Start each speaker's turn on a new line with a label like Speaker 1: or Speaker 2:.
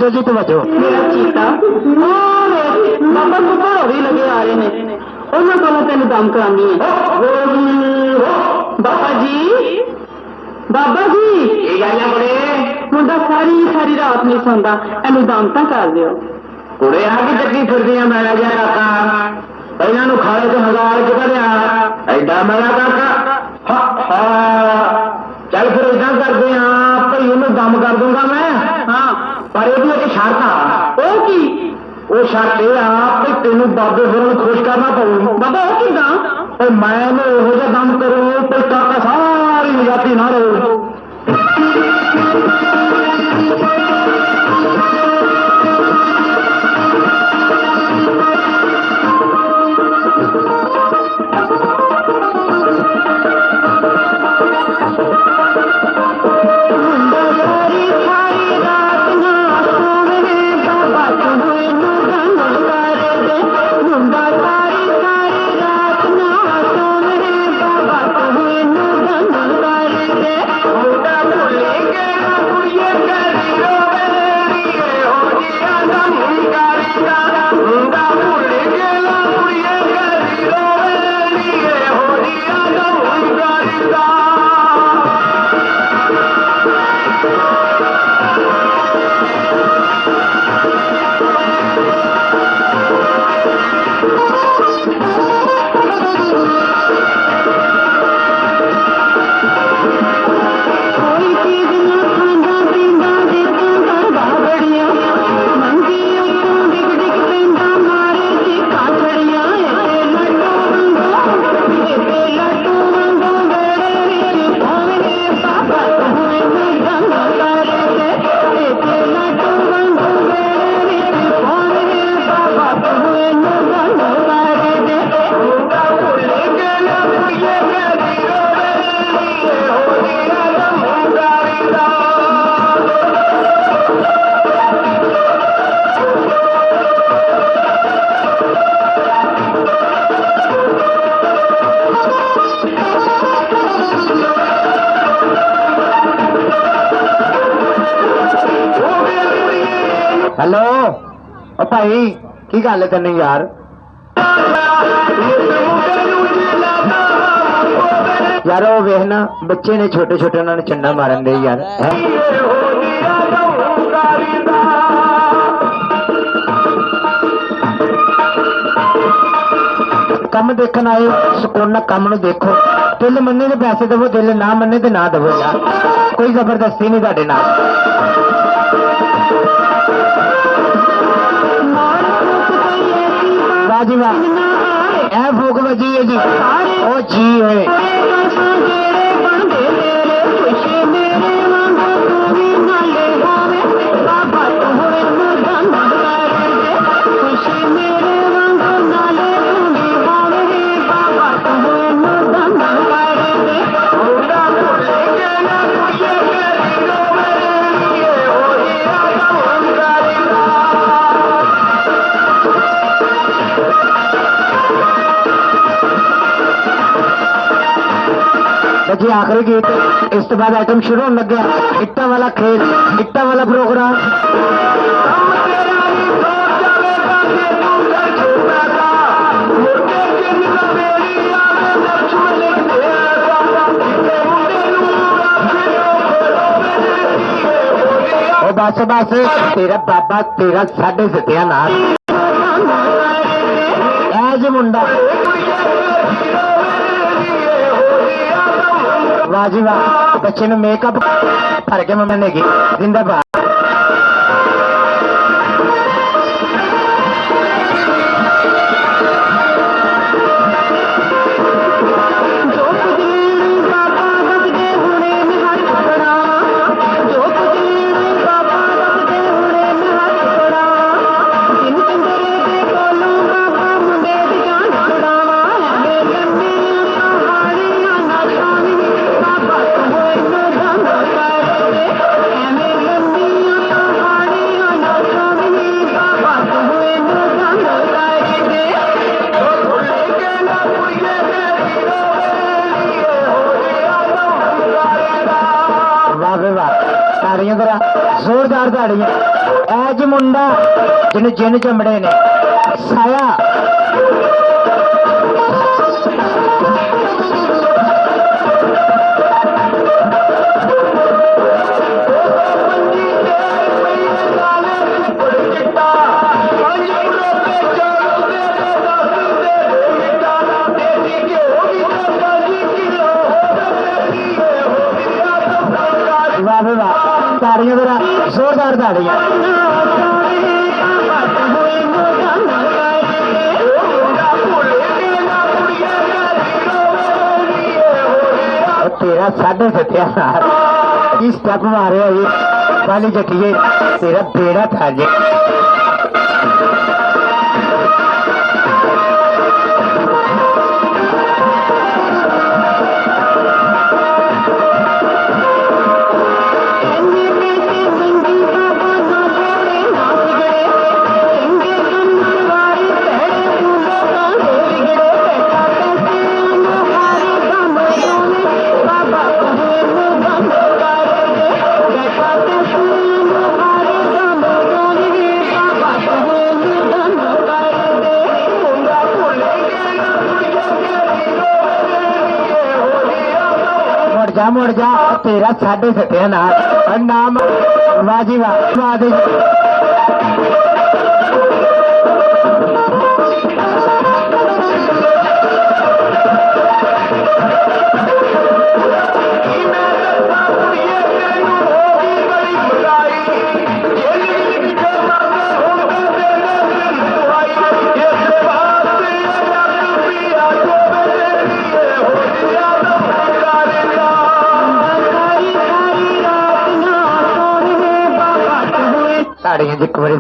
Speaker 1: तवज्जो जी तवज्जो।
Speaker 2: मेरा चीता बाबा सुबह होरी लगे आ रहे हैं उन्होंने को तेन दम करानी है। बाबा जी बड़े मुंडा सारी सारी रात नहीं सौंदा एनू दम तो कर दियो।
Speaker 1: कुड़े आके चक्की फिरदी मैला जा काका पहला खाले तो 1000 चुका दिया एडा मैला काका। चल फिर इदा करते हैं भाई ओनू दम कर दूंगा मैं।
Speaker 2: हाँ
Speaker 1: पर ये एक शर्त आ वो शर्त यह आ कि तेन बाबे होर खुश करना पਊ।
Speaker 2: बाबा वो कि
Speaker 1: मैं यहो जहा दम करूँ तो काका सारी जाति ना रो। हेलो भाई की गल है तेन यार यार वो वेखना बच्चे ने छोटे छोटे उन्होंने चंडा मारन दे यार कम देखन आए सुकून कम नूं देखो। दिल मन्ने तो पैसे दवो दिल ना मन्ने तो ना दवो यार कोई जबरदस्ती नहीं तुहाडे नाल। जी वाह ए फूक बजी है जी ओ जी है जी आखिरी गीत इस तो बाद आइटम शुरू होने लगे इट्टा वाला खेल इट्टा वाला प्रोग्राम। बस बस तेरा बाबा तेरा साढ़े सत्या नाल एज मुंडा वाह जी वाह बच्चे ने मेकअप करके मैंने जिंदाबाद। ਵਾਹ ਵੇ ਵਾਹ ਤਾੜੀਆਂ ਕਰਾ ਜ਼ੋਰਦਾਰ ਤਾੜੀਆਂ ਐਜ ਮੁੰਡਾ ਜਿਹਨੂੰ ਜਿੰਨ ਚਮੜੇ ਨੇ ਸਾਇਆ वाह वे वाह ताड़ियां जरा जोरदार ताड़ियां तेरा साढ़े सत्या की स्टेप मारे ये वाली जटिए तेरा बेड़ा था जे मुड़ जा तेरा साढ़े सत्या नाम वाजी वाह ताड़ियां जिक बारी